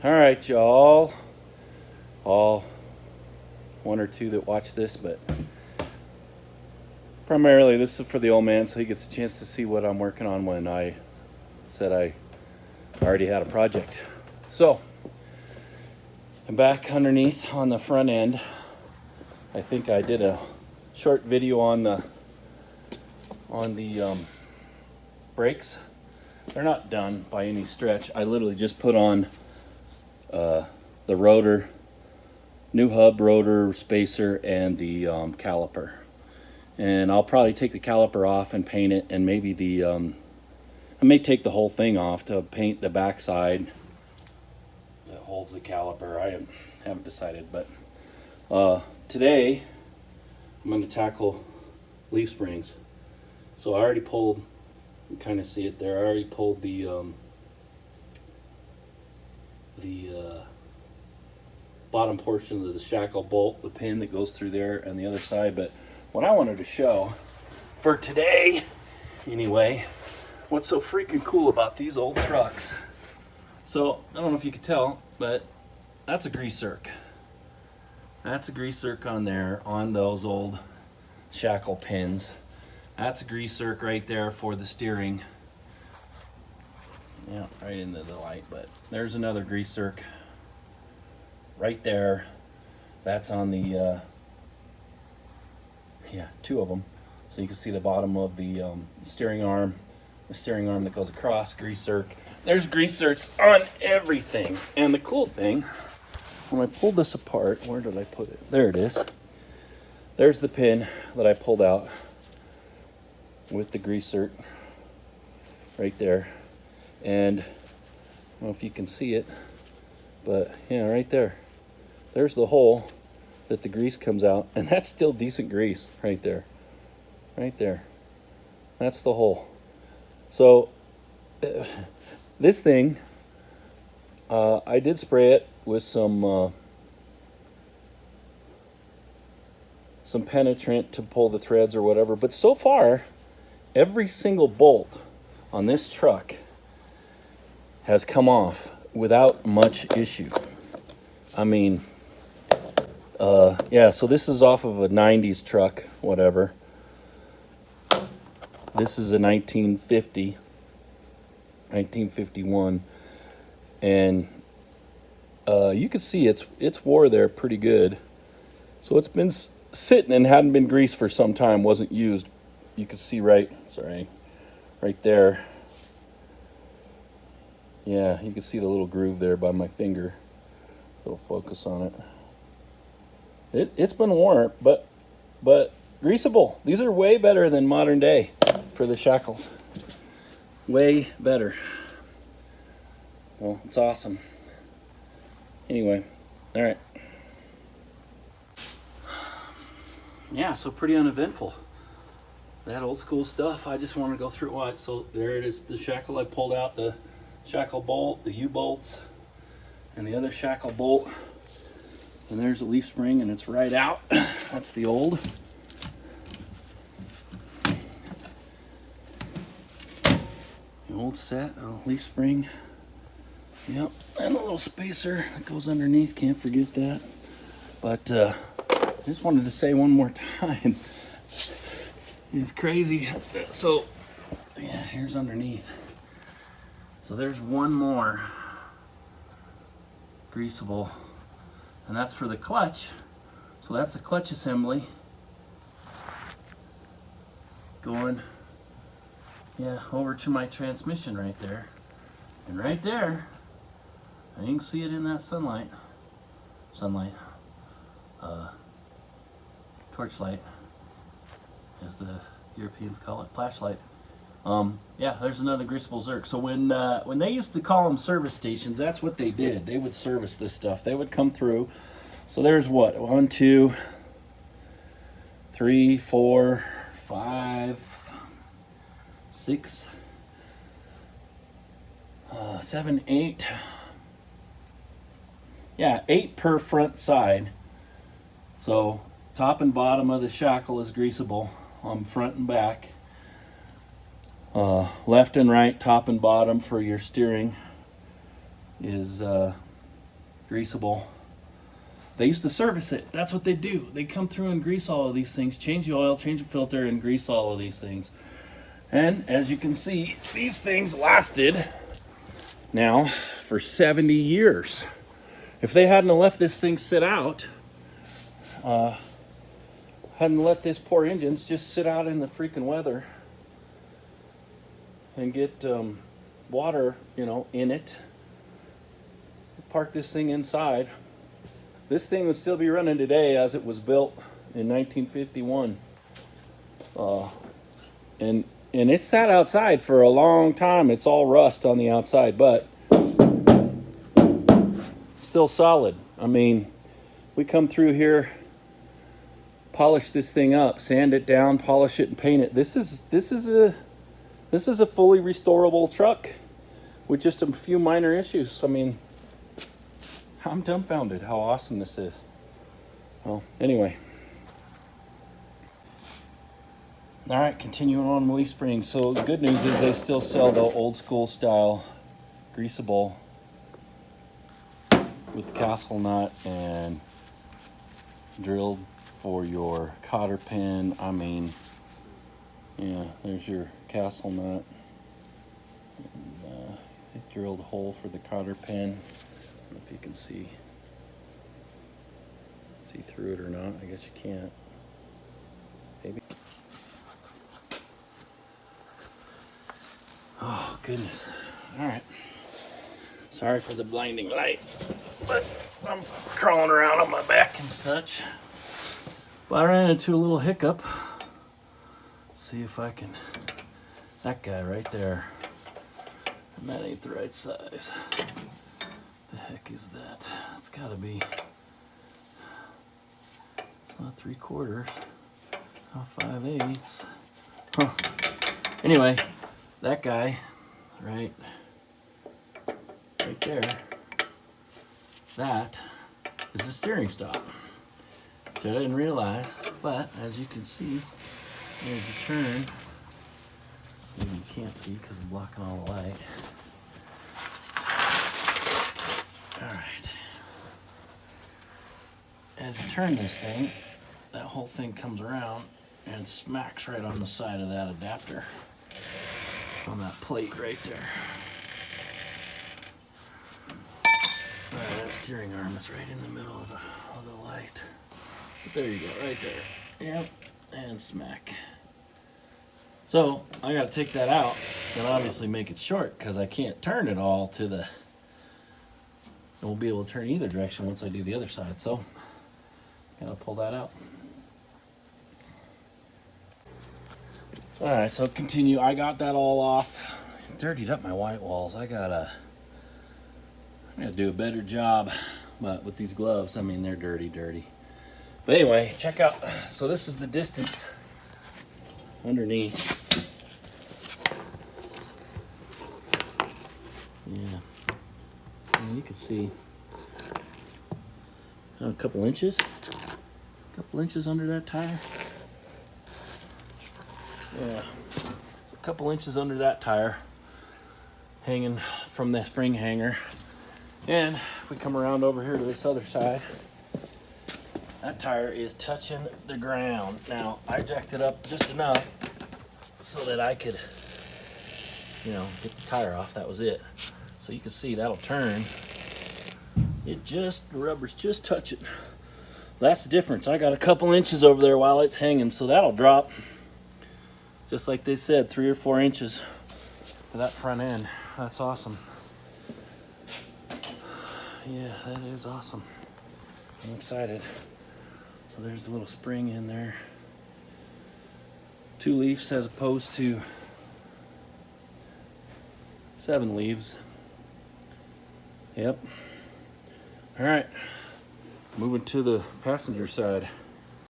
All right, y'all. All one or two that watch this, but primarily this is for the old man so he gets a chance to see what I'm working on when I said I already had a project. So, I'm back underneath on the front end. I think I did a short video on the brakes. They're not done by any stretch. I literally just put on the rotor, new hub, rotor, spacer, and the caliper. And I'll probably take the caliper off and paint it, and maybe I may take the whole thing off to paint the backside that holds the caliper. I haven't decided, but today I'm going to tackle leaf springs. So I already pulled, you kind of see it there, I already pulled the bottom portion of the shackle bolt, the pin that goes through there and the other side. But what I wanted to show for today, anyway, what's so freaking cool about these old trucks. So, I don't know if you could tell, but that's a grease zerk. That's a grease zerk on there, on those old shackle pins. That's a grease zerk right there for the steering. Yeah, right into the light, but there's another grease zerk right there. That's on the, yeah, two of them. So you can see the bottom of the steering arm that goes across, grease zerk. There's grease zerks on everything. And the cool thing, when I pulled this apart, where did I put it? There it is. There's the pin that I pulled out with the grease zerk right there. And I don't know if you can see it, but yeah, right there. There's the hole that the grease comes out, and that's still decent grease right there. Right there. That's the hole. So this thing, I did spray it with some penetrant to pull the threads or whatever, but so far every single bolt on this truck has come off without much issue. I mean, yeah, so this is off of a 90s truck, whatever. This is a 1951, and you can see it's wore there pretty good. So it's been sitting and hadn't been greased for some time, wasn't used. You can see right there. Yeah, you can see the little groove there by my finger. It'll focus on it. It's been worn, but greasable. These are way better than modern day for the shackles. Way better. Well, it's awesome. Anyway, all right. Yeah, so pretty uneventful. That old school stuff. I just want to go through what. So there it is, the shackle I pulled out, the shackle bolt, the U-bolts, and the other shackle bolt. And there's a leaf spring, and it's right out. That's the old. The old set, leaf spring. Yep, and a little spacer that goes underneath. Can't forget that. But I just wanted to say one more time. It's crazy. So, yeah, here's underneath. So there's one more greasable. And that's for the clutch. So that's the clutch assembly. Going, yeah, over to my transmission right there. And right there, you can see it in that sunlight, torchlight, as the Europeans call it, flashlight. Yeah, there's another greasable zerk. So when they used to call them service stations, that's what they did. They would service this stuff. They would come through. So there's what? 1, 2, 3, 4, 5, 6, 7, 8. Yeah, 8 per front side. So top and bottom of the shackle is greasable on front and back. Left and right, top and bottom for your steering is greasable. They used to service it. That's what they do. They come through and grease all of these things, change the oil, change the filter, and grease all of these things. And as you can see, these things lasted now for 70 years. If they hadn't left this thing sit out, hadn't let this poor engines just sit out in the freaking weather and get water, in it, park this thing inside, this thing would still be running today as it was built in 1951. And it sat outside for a long time. It's all rust on the outside, but still solid. I mean, we come through here, polish this thing up, sand it down, polish it, and paint it. This is a fully restorable truck with just a few minor issues. I mean, I'm dumbfounded how awesome this is. Well, anyway. All right, continuing on with leaf springs. So the good news is they still sell the old school style greasable with the castle nut and drilled for your cotter pin. I mean, yeah, there's your castle nut. And, they drilled a hole for the cotter pin. I don't know if you can see through it or not. I guess you can't. Maybe. Oh, goodness. All right. Sorry for the blinding light, but I'm crawling around on my back and such. But I ran into a little hiccup. Let's see if I can. That guy right there. And that ain't the right size. The heck is that? It's gotta be. It's not 3/4. Not 5/8. Huh. Anyway, that guy, right there, that is the steering stop, which I didn't realize, but as you can see, as you turn, maybe you can't see because I'm blocking all the light. All right, as you turn this thing, that whole thing comes around and smacks right on the side of that adapter, on that plate right there. Alright, that steering arm is right in the middle of the light. But there you go, right there. Yep, and smack. So, I gotta take that out and obviously make it short because I can't turn it all to the... I won't be able to turn either direction once I do the other side, so gotta pull that out. Alright, so continue. I got that all off. Dirtied up my white walls. I gotta do a better job. But with these gloves, I mean, they're dirty. But anyway, check out. So this is the distance underneath. Yeah. And you can see a couple inches under that tire. Yeah, so a couple inches under that tire, hanging from the spring hanger. And if we come around over here to this other side, that tire is touching the ground. Now, I jacked it up just enough so that I could, get the tire off. That was it. So you can see that'll turn. The rubber's just touching. That's the difference. I got a couple inches over there while it's hanging, so that'll drop. Just like they said, 3 or 4 inches for that front end. That's awesome. Yeah, that is awesome. I'm excited. So there's a little spring in there. 2 leaves as opposed to 7 leaves. Yep. All right. Moving to the passenger side.